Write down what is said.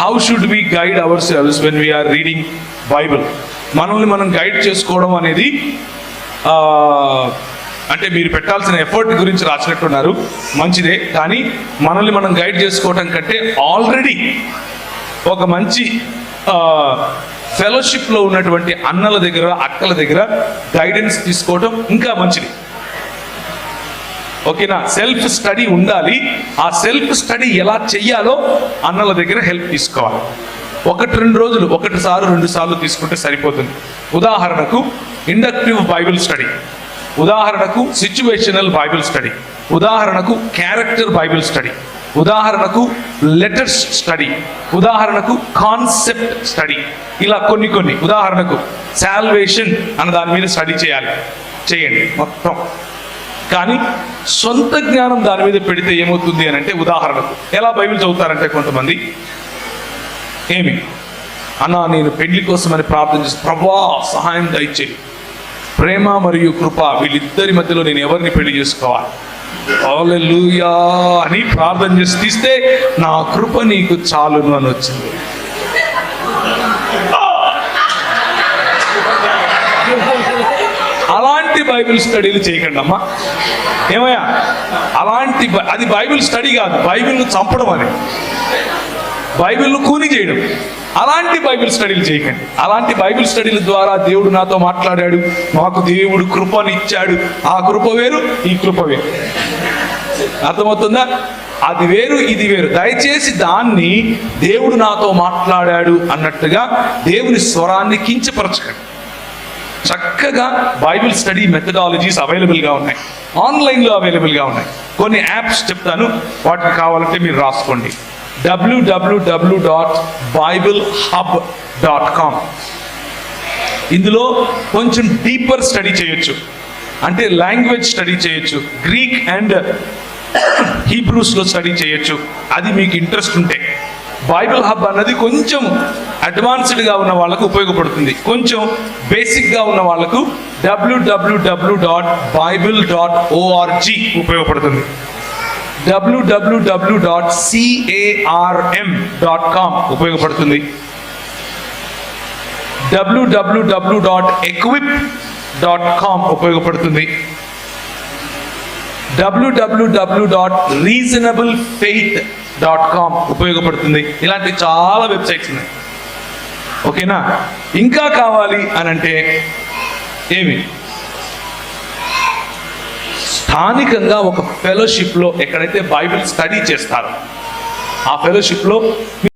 How should we guide ourselves when we are reading Bible? మనల్ని మనం guide చేసుకోవడం అనేది అంటే మీరు పెట్టాల్సిన ఎఫర్ట్ గురించి రాసినట్టున్నారు, మంచిదే. కానీ మనల్ని మనం గైడ్ చేసుకోవడం కంటే ఆల్రెడీ ఒక మంచి ఫెలోషిప్లో ఉన్నటువంటి అన్నల దగ్గర, అక్కల దగ్గర గైడెన్స్ తీసుకోవడం ఇంకా మంచిది. ఓకేనా? సెల్ఫ్ స్టడీ ఉండాలి. ఆ సెల్ఫ్ స్టడీ ఎలా చెయ్యాలో అన్నల దగ్గర హెల్ప్ తీసుకోవాలి. 1-2 రోజులు, 1-2 సార్లు తీసుకుంటే సరిపోతుంది. ఉదాహరణకు ఇండక్టివ్ బైబిల్ స్టడీ, ఉదాహరణకు సిచ్యువేషనల్ బైబిల్ స్టడీ, ఉదాహరణకు క్యారెక్టర్ బైబిల్ స్టడీ, ఉదాహరణకు లెటర్స్ స్టడీ, ఉదాహరణకు కాన్సెప్ట్ స్టడీ, ఇలా కొన్ని ఉదాహరణకు సాల్వేషన్ అన్న దాని మీద స్టడీ చేయండి మొత్తం. కానీ సొంత జ్ఞానం దాని మీద పెడితే ఏమవుతుంది అని అంటే, ఉదాహరణకు ఎలా బైబిల్ చదువుతారంటే కొంతమంది, ఏమి అన్నా నేను పెళ్లి కోసమని ప్రార్థన చేసి, ప్రభువా సహాయం దయచేయి, ప్రేమ మరియు కృప వీళ్ళిద్దరి మధ్యలో నేను ఎవరిని పెళ్లి చేసుకోవాలి, హల్లెలూయా అని ప్రార్థన చేసి తీస్తే నా కృప నీకు చాలును అని వచ్చింది. అలాంటి బైబిల్ స్టడీలు చేయకండి అమ్మా. ఏమయ్యా, అది బైబిల్ స్టడీ కాదు, బైబిల్ను చంపడం, అని బైబిల్ను కూని చేయడం. అలాంటి బైబిల్ స్టడీలు చేయకండి. అలాంటి బైబిల్ స్టడీల ద్వారా దేవుడు నాతో మాట్లాడాడు, మాకు దేవుడు కృపనిచ్చాడు, ఆ కృప వేరు, ఈ కృప వేరు. అర్థమవుతుందా? అది వేరు, ఇది వేరు. దయచేసి దాన్ని దేవుడు నాతో మాట్లాడాడు అన్నట్టుగా దేవుని స్వరాన్ని కించపరచకండి. చక్కగా బైబిల్ స్టడీ మెథడాలజీస్ అవైలబుల్గా ఉన్నాయి, ఆన్లైన్లో అవైలబుల్గా ఉన్నాయి. కొన్ని యాప్స్ చెప్తాను, వాటికి కావాలంటే మీరు రాసుకోండి. www.biblehub.com. ఇందులో కొంచెం డీపర్ స్టడీ చేయొచ్చు, అంటే లాంగ్వేజ్ స్టడీ చేయొచ్చు, గ్రీక్ అండ్ హీబ్రూస్లో స్టడీ చేయొచ్చు. అది మీకు ఇంట్రెస్ట్ ఉంటే. బైబిల్ హబ్ అన్నది కొంచెం అడ్వాన్స్డ్గా ఉన్న వాళ్ళకు ఉపయోగపడుతుంది, కొంచెం బేసిక్గా ఉన్న వాళ్ళకు www.bible.org ఉపయోగపడుతుంది. www.carm.com ఉపయోగపడుతుంది. www.equip.com ఉపయోగపడుతుంది. www.reasonablefaith.com ఉపయోగపడుతుంది. ఇలాంటి చాలా వెబ్సైట్స్ ఉన్నాయి. ఓకేనా? ఇంకా కావాలి అని అంటే ఏమి, స్థానికంగా ఒక ఫెలోషిప్లో ఎక్కడైతే బైబిల్ స్టడీ చేస్తారో ఆ ఫెలోషిప్లో